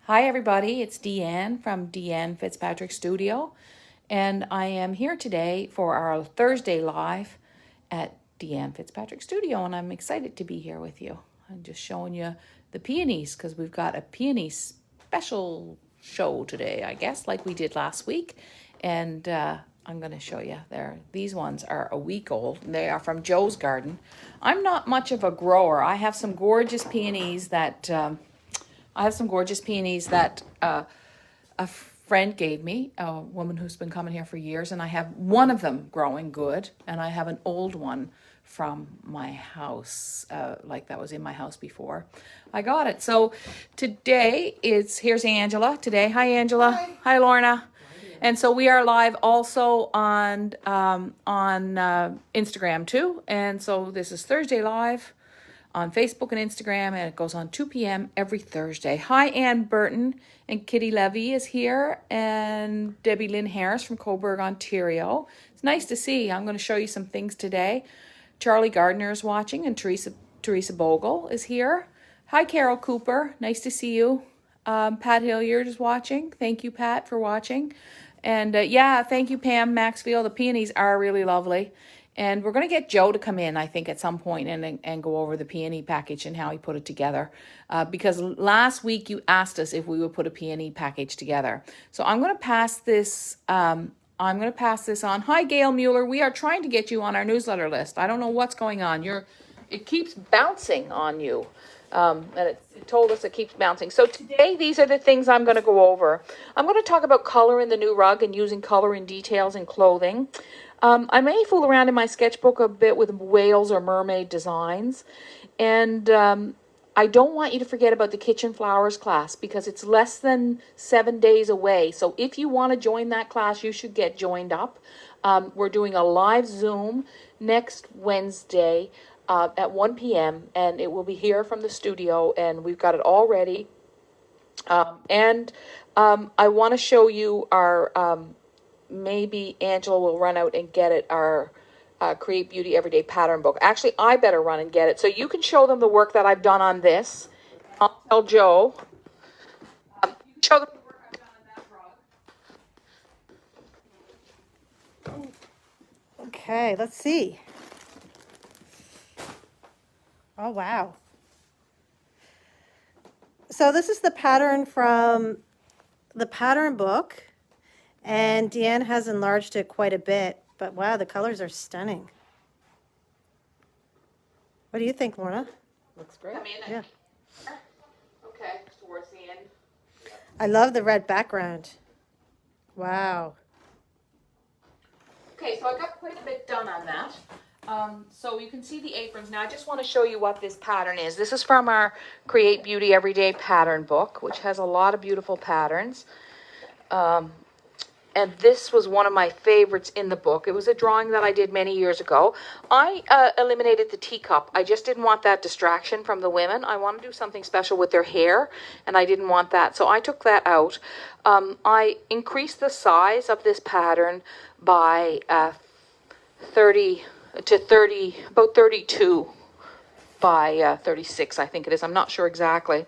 Hi everybody, it's Deanne from Deanne Fitzpatrick Studio, and I am here today for our Thursday live at Deanne Fitzpatrick Studio, and I'm excited to be here with you. I'm just showing you the peonies because we've got a peony special show today, I guess, like we did last week, and I'm going to show you there. These ones are a week old. They are from Joe's garden. I'm not much of a grower. I have some gorgeous peonies that a friend gave me, a woman who's been coming here for years, and I have one of them growing good, and I have an old one from my house, like that was in my house before I got it. So today here's Angela today. Hi, Angela. Hi, Lorna. And so we are live also on Instagram too. And so this is Thursday live on Facebook and Instagram, and it goes on 2 p.m. every Thursday. Hi, Ann Burton, and Kitty Levy is here, and Debbie Lynn Harris from Coburg, Ontario. It's nice to see. I'm going to show you some things today. Charlie Gardner is watching, and Teresa Bogle is here. Hi, Carol Cooper. Nice to see you. Pat Hilliard is watching. Thank you, Pat, for watching. And yeah, thank you, Pam Maxfield. The peonies are really lovely. And we're going to get Joe to come in, I think, at some point and go over the peony package and how he put it together. Because last week you asked us if we would put a peony package together. So I'm going to pass this. I'm going to pass this on. Hi, Gail Mueller. We are trying to get you on our newsletter list. I don't know what's going on. It keeps bouncing on you. And it told us it keeps bouncing. So today, these are the things I'm going to go over. I'm going to talk about color in the new rug and using color in details in clothing. I may fool around in my sketchbook a bit with whales or mermaid designs. And I don't want you to forget about the Kitchen Flowers class because it's less than 7 days away. So if you want to join that class, you should get joined up. We're doing a live Zoom next Wednesday at 1 p.m. and it will be here from the studio, and we've got it all ready. I want to show you our... maybe Angela will run out and get it, our Create Beauty Everyday Pattern book. Actually, I better run and get it. So you can show them the work that I've done on this. I'll tell Joe. You can show them the work I've done on that rug. Okay, let's see. Oh, wow. So this is the pattern from the pattern book. And Deanne has enlarged it quite a bit, but wow, the colors are stunning. What do you think, Lorna? Looks great. Yeah. Okay, towards the end. I love the red background. Wow. Okay, so I got quite a bit done on that. So you can see the aprons. Now I just want to show you what this pattern is. This is from our Create Beauty Everyday Pattern book, which has a lot of beautiful patterns. And this was one of my favorites in the book. It was a drawing that I did many years ago. I eliminated the teacup. I just didn't want that distraction from the women. I want to do something special with their hair, and I didn't want that. So I took that out. I increased the size of this pattern by 30 to 30, about 32 by 36, I think it is. I'm not sure exactly.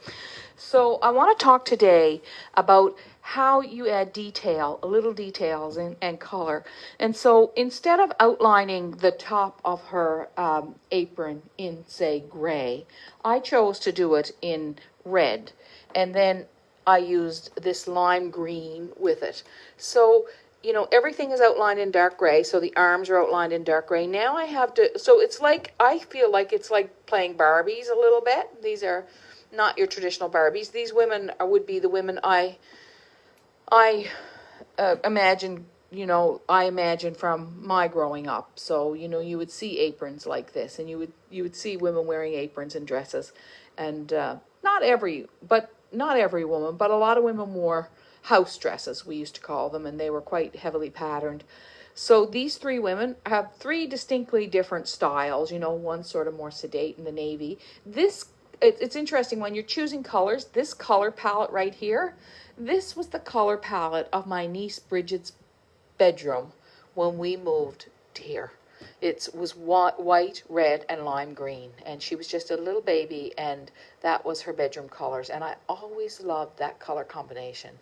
So I want to talk today about how you add detail, little details and color. And so instead of outlining the top of her apron in, say, gray, I chose to do it in red. And then I used this lime green with it. So, you know, everything is outlined in dark gray. So the arms are outlined in dark gray. Now I have to, so it's like, I feel like it's like playing Barbies a little bit. These are not your traditional Barbies. These women would be the women I imagine, I imagine from my growing up. So, you would see aprons like this, and you would see women wearing aprons and dresses, and not every woman, but a lot of women wore house dresses, we used to call them, and they were quite heavily patterned. So these three women have three distinctly different styles. One sort of more sedate in the navy. It's interesting when you're choosing colors. This color palette right here, this was the color palette of my niece Bridget's bedroom when we moved to here. It was white, red, and lime green, and she was just a little baby, and that was her bedroom colors, and I always loved that color combination.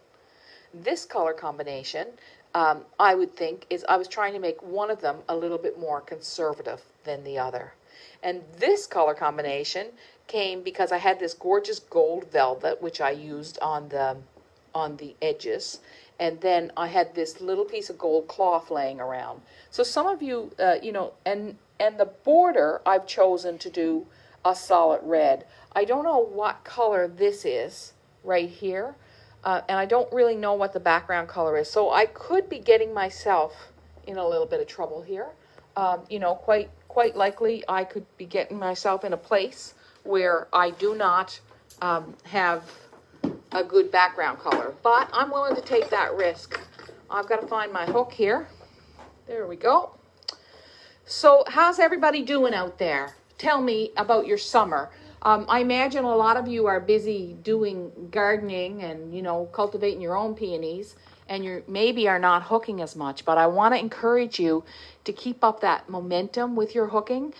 This color combination, I would think, is I was trying to make one of them a little bit more conservative than the other. And this color combination came because I had this gorgeous gold velvet, which I used on the edges. And then I had this little piece of gold cloth laying around. So some of you, and the border I've chosen to do a solid red. I don't know what color this is right here. And I don't really know what the background color is. So I could be getting myself in a little bit of trouble here. Quite likely I could be getting myself in a place where I do not have a good background color. But I'm willing to take that risk. I've got to find my hook here. There we go. So how's everybody doing out there? Tell me about your summer. I imagine a lot of you are busy doing gardening and, cultivating your own peonies, and you maybe are not hooking as much, but I want to encourage you to keep up that momentum with your hooking,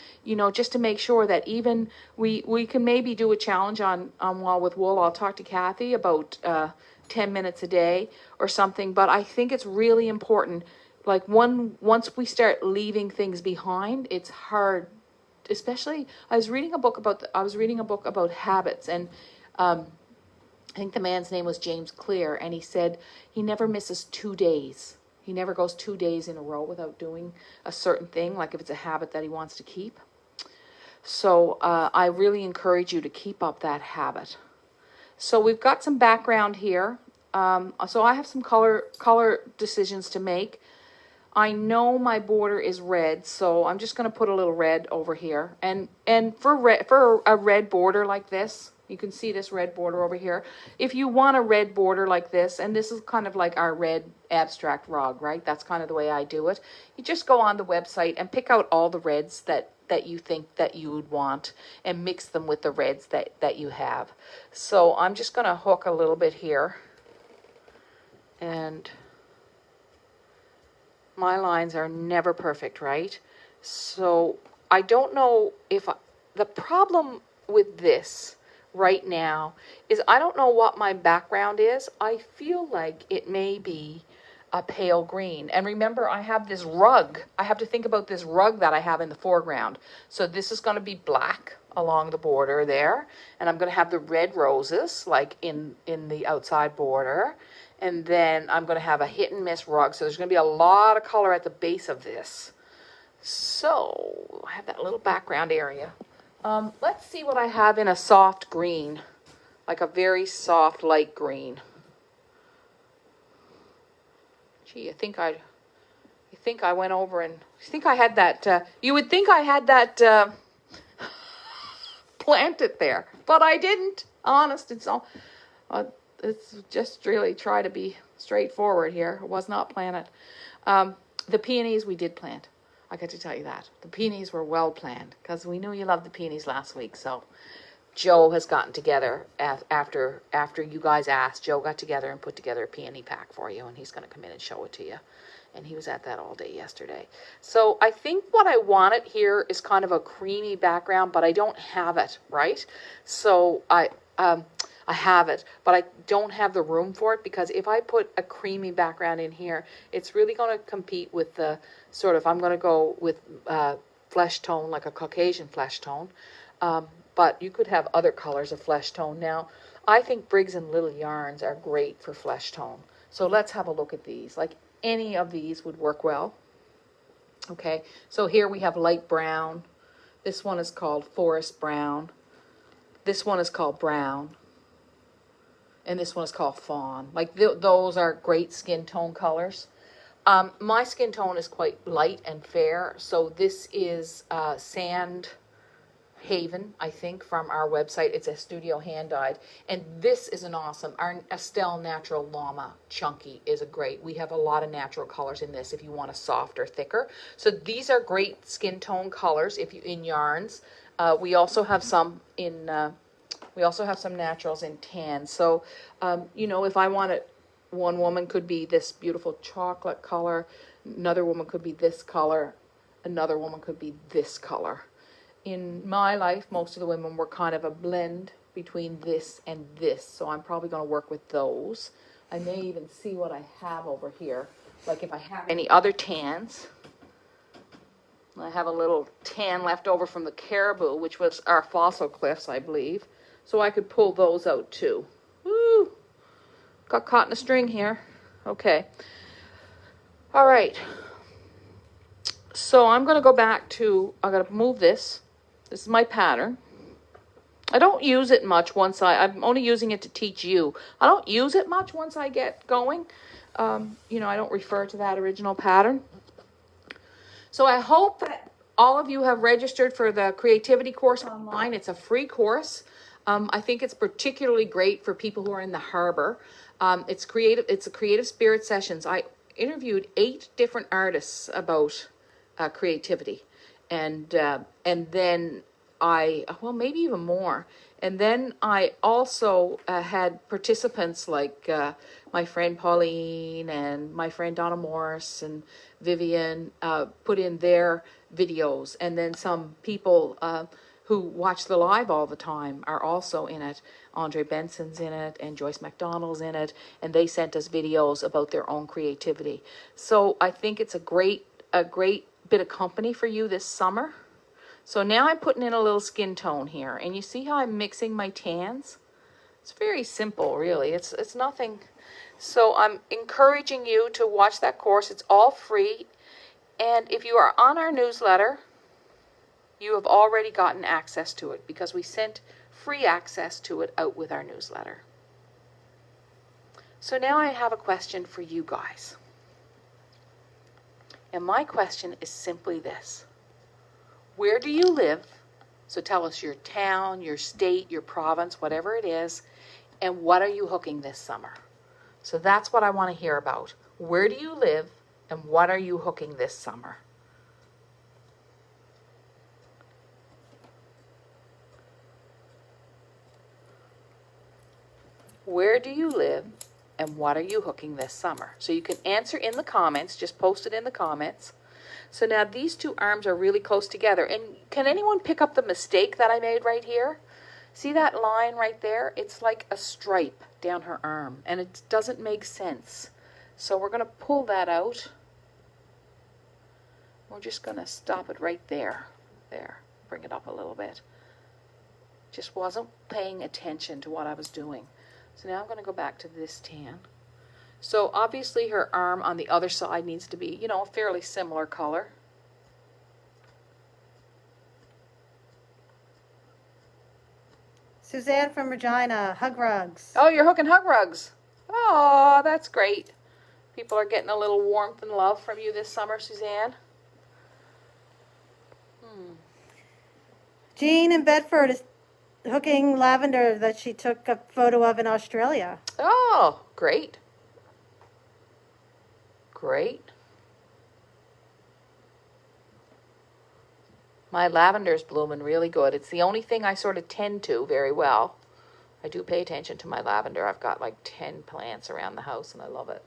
just to make sure that even we can maybe do a challenge on Wall with Wool. I'll talk to Kathy about 10 minutes a day or something, but I think it's really important. Like once we start leaving things behind, it's hard. Especially, I was reading a book about habits, and I think the man's name was James Clear, and he said he never misses 2 days. He never goes 2 days in a row without doing a certain thing, like if it's a habit that he wants to keep. So I really encourage you to keep up that habit. So we've got some background here. So I have some color decisions to make. I know my border is red, so I'm just going to put a little red over here. And for a red border like this, you can see this red border over here. If you want a red border like this, and this is kind of like our red abstract rug, right? That's kind of the way I do it. You just go on the website and pick out all the reds that you think that you would want and mix them with the reds that you have. So I'm just going to hook a little bit here. And my lines are never perfect, right? So I don't know if the problem with this right now is I don't know what my background is. I feel like it may be a pale green. And remember, I have this rug. I have to think about this rug that I have in the foreground. So this is going to be black along the border there. And I'm going to have the red roses like in the outside border. And then I'm going to have a hit and miss rug. So there's going to be a lot of color at the base of this. So I have that little background area. Let's see what I have in a soft green, like a very soft light green. Gee, you think I went over and you think I had that? You would think I had that planted there, but I didn't. Honest, it's all. It's just really try to be straightforward here. It was not planted. The peonies we did plant. I got to tell you that. The peonies were well planned because we knew you loved the peonies last week. So Joe has gotten together after you guys asked. Joe got together and put together a peony pack for you, and he's going to come in and show it to you. And he was at that all day yesterday. So I think what I wanted here is kind of a creamy background, but I don't have it, right? So I have it, but I don't have the room for it because if I put a creamy background in here, it's really going to compete with the sort of, I'm going to go with flesh tone, like a Caucasian flesh tone. But you could have other colors of flesh tone. Now, I think Briggs and Little yarns are great for flesh tone. So let's have a look at these. Like any of these would work well. Okay, so here we have light brown. This one is called forest brown. This one is called brown. And this one is called fawn. Like those are great skin tone colors. My skin tone is quite light and fair. So this is Sand Haven, I think, from our website. It's a studio hand dyed. And this is an awesome, our Estelle Natural Llama Chunky is a great. We have a lot of natural colors in this if you want a softer, thicker. So these are great skin tone colors if you in yarns. We also have some in... we also have some naturals in tan. So, if I want it, one woman could be this beautiful chocolate color. Another woman could be this color. another woman could be this color. In my life, most of the women were kind of a blend between this and this, so I'm probably going to work with those. I may even see what I have over here, like if I have any other tans. I have a little tan left over from the Caribou, which was our Fossil Cliffs, I believe, so I could pull those out too. Woo! Got caught in a string here. Okay. All right. So I'm going to go back to, I'm going to move this. This is my pattern. I don't use it much I'm only using it to teach you. I don't use it much once I get going. You know, I don't refer to that original pattern. So I hope that all of you have registered for the creativity course online. It's a free course. I think it's particularly great for people who are in the harbor. It's a creative spirit sessions. I interviewed 8 different artists about creativity, and then maybe even more. And then I also had participants like my friend Pauline and my friend Donna Morris and Vivian put in their videos, and then some people who watch the live all the time are also in it. Andre Benson's in it, and Joyce McDonald's in it, and they sent us videos about their own creativity. So I think it's a great bit of company for you this summer. So now I'm putting in a little skin tone here, and you see how I'm mixing my tans? It's very simple, really. It's nothing. So I'm encouraging you to watch that course. It's all free, and if you are on our newsletter, you have already gotten access to it because we sent free access to it out with our newsletter. So now I have a question for you guys. And my question is simply this. Where do you live? So tell us your town, your state, your province, whatever it is, and what are you hooking this summer? So that's what I want to hear about. Where do you live, and what are you hooking this summer? Where do you live, and what are you hooking this summer? So you can answer in the comments, just post it in the comments. So now these 2 arms are really close together. And can anyone pick up the mistake that I made right here? See that line right there? It's like a stripe down her arm, and it doesn't make sense. So we're going to pull that out. We're just going to stop it right there. There. Bring it up a little bit. Just wasn't paying attention to what I was doing. So now I'm going to go back to this tan. So obviously her arm on the other side needs to be, you know, a fairly similar color. Suzanne from Regina, hug rugs. Oh, you're hooking hug rugs. Oh, that's great. People are getting a little warmth and love from you this summer, Suzanne. Jean in Bedford is hooking lavender that she took a photo of in Australia. Oh, great. Great. My lavender's blooming really good. It's the only thing I sort of tend to very well. I do pay attention to my lavender. I've got like 10 plants around the house and I love it.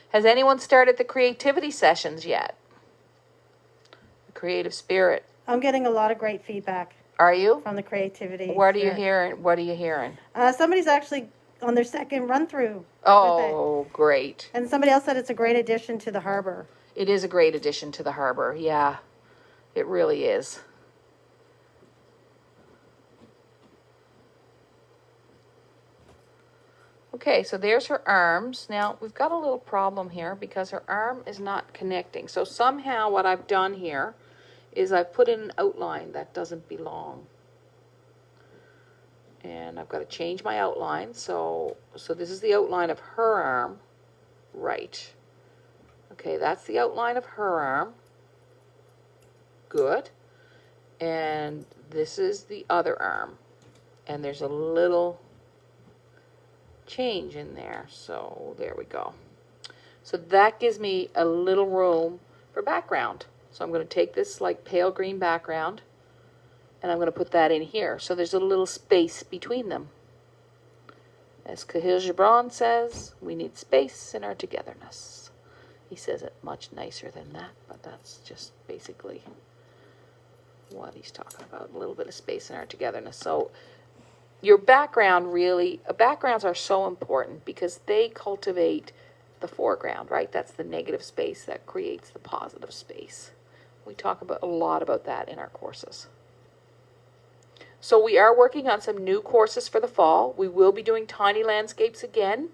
Has anyone started the creativity sessions yet? The creative spirit. I'm getting a lot of great feedback. Are you? From the creativity. What are you hearing? What are you hearing? Somebody's actually on their second run through. Oh, great. And somebody else said it's a great addition to the harbor. It is a great addition to the harbor. Yeah, it really is. Okay, so there's her arms. Now, we've got a little problem here because her arm is not connecting. So somehow what I've done here is I've put in an outline that doesn't belong. And I've got to change my outline. So this is the outline of her arm. Right. Okay, that's the outline of her arm. Good. And this is the other arm. And there's a little change in there. So there we go. So that gives me a little room for background. So I'm going to take this like pale green background and I'm going to put that in here. So there's a little space between them. As Cahill Gibran says, we need space in our togetherness. He says it much nicer than that, but that's just basically what he's talking about. A little bit of space in our togetherness. So your background really, backgrounds are so important because they cultivate the foreground, right? That's the negative space that creates the positive space. We talk about a lot about that in our courses. So we are working on some new courses for the fall. We will be doing tiny landscapes again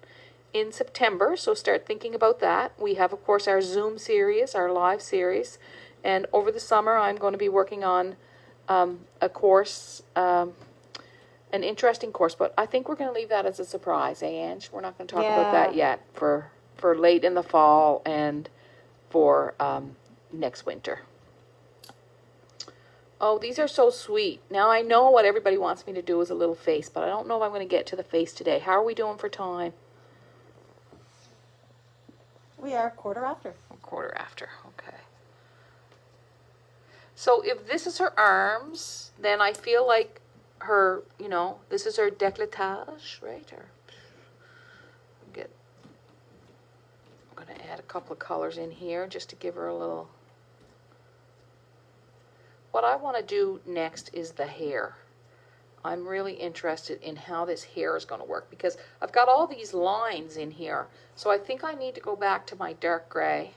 in September, so start thinking about that. We have, of course, our Zoom series, our live series, and over the summer I'm going to be working on a course, an interesting course, but I think we're going to leave that as a surprise, Ange? We're not going to talk about that yet for late in the fall and for next winter. Oh, these are so sweet. Now I know what everybody wants me to do is a little face, but I don't know if I'm going to get to the face today. How are we doing for time? We are quarter after. Quarter after, okay. So if this is her arms, then I feel like her, you know, this is her décolletage, right? I'm going to add a couple of colors in here just to give her a little. What I want to do next is the hair. I'm really interested in how this hair is going to work because I've got all these lines in here. So I think I need to go back to my dark gray.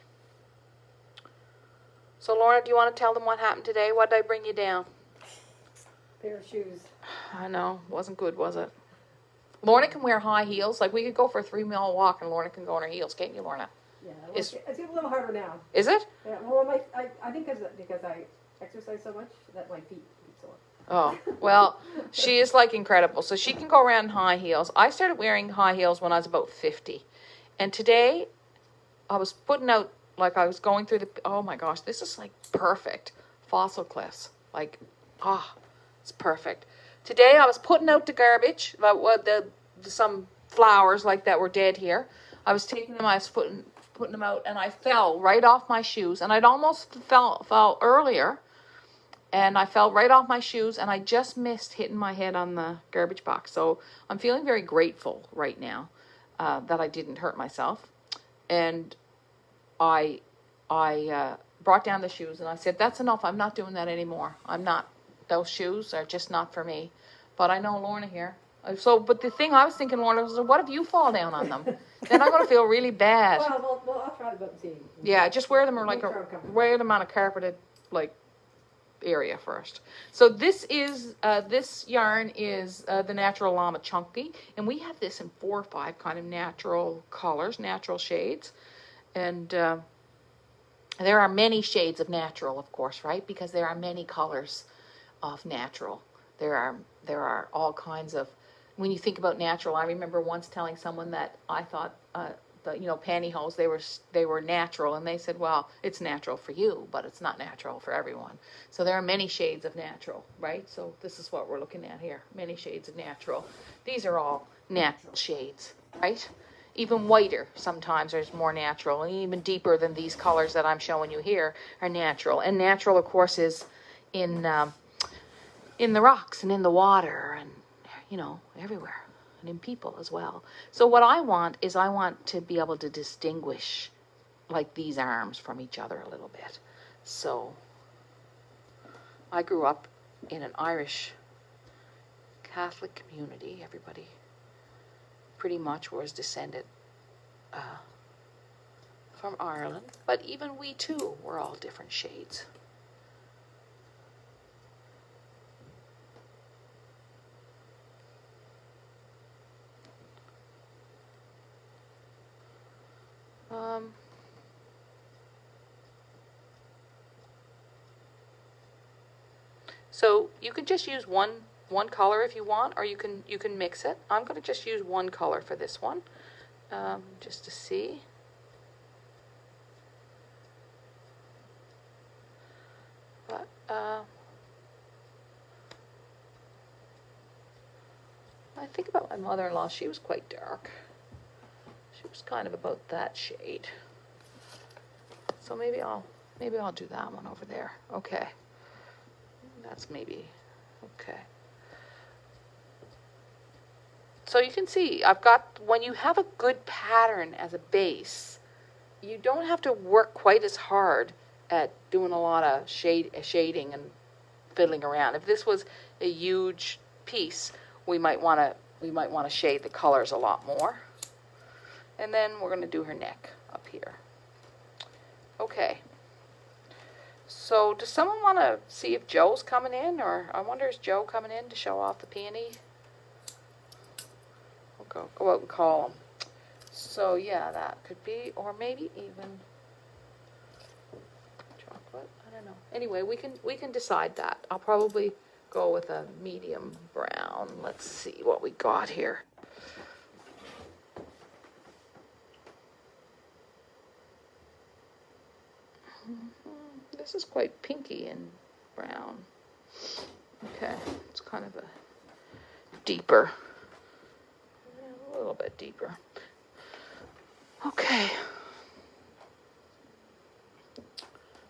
So Lorna, do you want to tell them what happened today? What did I bring you down? Pair of shoes. I know. Wasn't good, was it? Lorna can wear high heels. Like we could go for a 3-mile walk and Lorna can go in her heels. Can't you, Lorna? Yeah, it's getting a little harder now. Is it? Yeah, well, I think because I exercise so much that my feet get sore. Oh, well, she is like incredible. So she can go around in high heels. I started wearing high heels when I was about 50. And today I was putting out, like I was going through oh my gosh, this is like perfect. Fossil cliffs. Like, it's perfect. Today I was putting out the garbage, some flowers like that were dead here. I was taking them, I was putting them out, and I fell right off my shoes. And I'd almost fell earlier. And I fell right off my shoes, and I just missed hitting my head on the garbage box. So I'm feeling very grateful right now that I didn't hurt myself. And I brought down the shoes, and I said, that's enough. I'm not doing that anymore. Those shoes are just not for me. But I know Lorna here. But the thing I was thinking, Lorna, was, what if you fall down on them? Then I'm going to feel really bad. Well, I'll try to see. Yeah, just wear them wear them on a carpeted, like, area first. So this is this yarn is the natural Llama Chunky, and we have this in 4 or 5 kind of natural colors, natural shades, and there are many shades of natural, of course, right? Because there are many colors of natural. There are all kinds of. When you think about natural, I remember once telling someone that I thought pantyhose, they were natural, and they said, well, it's natural for you, but it's not natural for everyone. So there are many shades of natural, right? So this is what we're looking at here, many shades of natural. These are all natural shades, right? Even whiter sometimes is more natural, and even deeper than these colors that I'm showing you here are natural. And natural, of course, is in the rocks and in the water and, everywhere. And in people as well. So what I want to be able to distinguish like these arms from each other a little bit. So I grew up in an Irish Catholic community. Everybody pretty much was descended from Ireland, but even we too were all different shades. So you can just use one color if you want, or you can mix it. I'm going to just use one color for this one, just to see. But I think about my mother-in-law. She was quite dark. She was kind of about that shade. So maybe I'll do that one over there. Okay. That's maybe okay. so you can see, I've got, when you have a good pattern as a base, you don't have to work quite as hard at doing a lot of shading and fiddling around. If this was a huge piece, we might want to shade the colors a lot more. And then we're going to do her neck up here. Okay. So does someone want to see if Joe's coming in, or I wonder is Joe coming in to show off the peony? We'll go out and call him. So yeah, that could be, or maybe even chocolate. I don't know. Anyway, we can decide that. I'll probably go with a medium brown. Let's see what we got here. This is quite pinky and brown. Okay, it's kind of a deeper, a little bit deeper. Okay.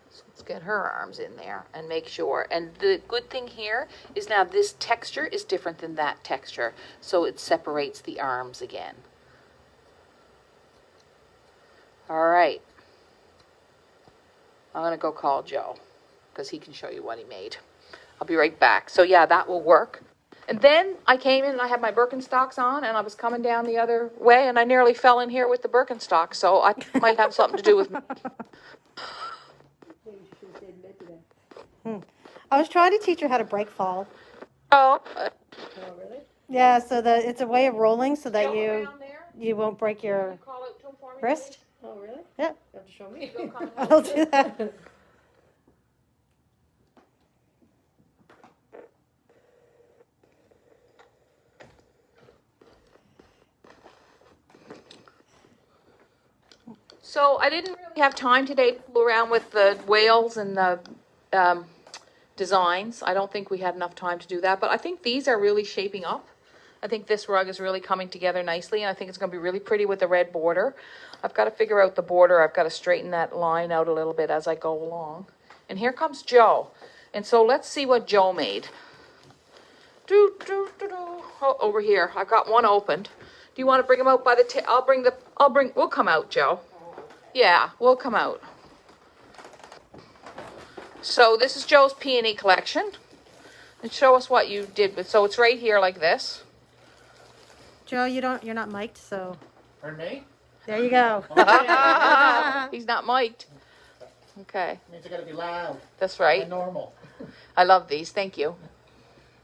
So let's get her arms in there and make sure. And the good thing here is now this texture is different than that texture. So it separates the arms again. All right. I'm going to go call Joe because he can show you what he made. I'll be right back. So yeah, that will work. And then I came in and I had my Birkenstocks on and I was coming down the other way and I nearly fell in here with the Birkenstocks. So I might have something to do with me. I was trying to teach her how to break fall. Oh, Oh, really? Yeah, so it's a way of rolling so that Joe you around there? won't break your You call out to him for me, wrist. Oh, really? Yeah, You have to show me. please? Go come and I'll help. do that. So I didn't really have time today to fool around with the whales and the designs. I don't think we had enough time to do that, but I think these are really shaping up. I think this rug is really coming together nicely, and I think it's going to be really pretty with the red border. I've got to figure out the border. I've got to straighten that line out a little bit as I go along. And here comes Joe. And so let's see what Joe made. Oh, over here. I've got one opened. Do you want to bring them out by the we'll come out, Joe. Yeah, we'll come out. So this is Joe's Peony collection. And show us what you did with, so it's right here like this. Joe, you're not mic'd, so Pardon me? there you go. He's not mic'd. Okay, Means I gotta be loud that's and right. normal. I love these, thank you.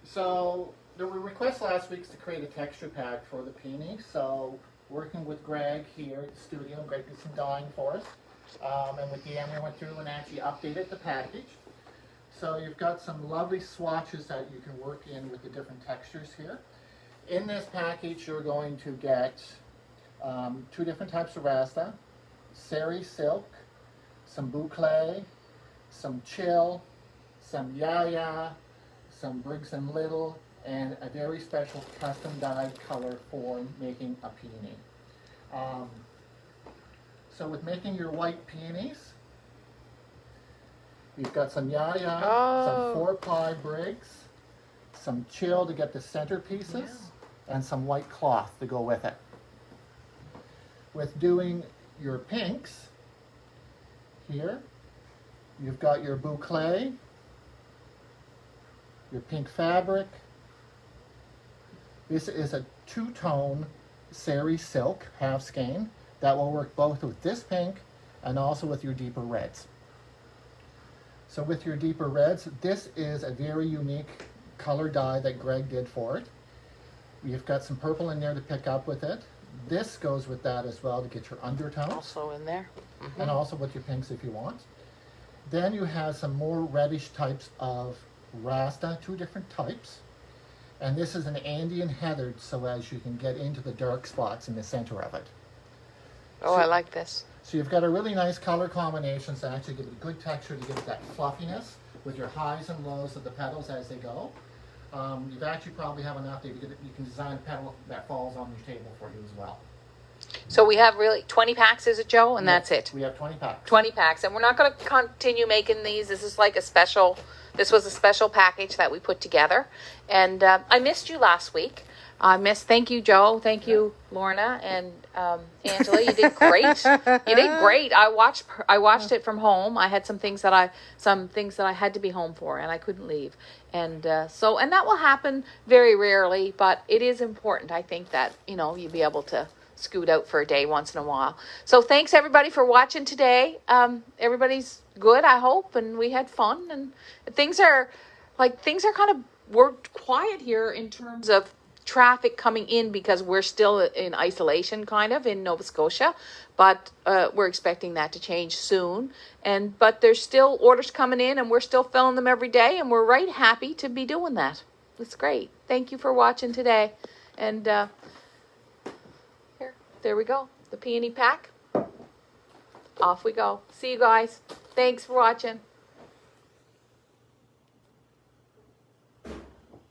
So there were requests last week to create a texture pack for the Peony. So working with Greg here at the studio, Greg did some dyeing for us. And with Deanne, we went through and actually updated the package. So you've got some lovely swatches that you can work in with the different textures here. In this package, you're going to get 2 different types of rasta, sari silk, some boucle, some chill, some yaya, some Briggs and Little, and a very special custom dyed color for making a peony. So with making your white peonies, you've got some yaya, some 4-ply Briggs, some chill to get the center pieces, and some white cloth to go with it. With doing your pinks, here, you've got your boucle, your pink fabric. This is a 2-tone sari silk half skein that will work both with this pink and also with your deeper reds. So with your deeper reds, this is a very unique color dye that Greg did for it. You've got some purple in there to pick up with it. This goes with that as well to get your undertones. Also in there. And also with your pinks if you want. Then you have some more reddish types of rasta, 2 different types. And this is an Andean heathered so as you can get into the dark spots in the center of it. Oh, I like this. So you've got a really nice color combinations to actually give it a good texture to give it that fluffiness with your highs and lows of the petals as they go. You've actually probably have enough that you can design a petal that falls on your table for you as well. So we have really 20 packs, is it, Joe? And that's it. We have 20 packs. 20 packs. And we're not going to continue making these. This is like this was a special package that we put together. And I missed you last week. Thank you, Joe. Thank you, Lorna and Angela. You did great. You did great. I watched it from home. I had some things that I had to be home for, and I couldn't leave. And and that will happen very rarely, but it is important. I think that you be able to scoot out for a day once in a while. So thanks everybody for watching today. Everybody's good, I hope, and we had fun. And things are kind of we're quiet here in terms of traffic coming in because we're still in isolation kind of in Nova Scotia, but we're expecting that to change soon. But there's still orders coming in and we're still filling them every day, and we're right happy to be doing that. It's great. Thank you for watching today. And there we go. The Peony pack. Off we go. See you guys. Thanks for watching.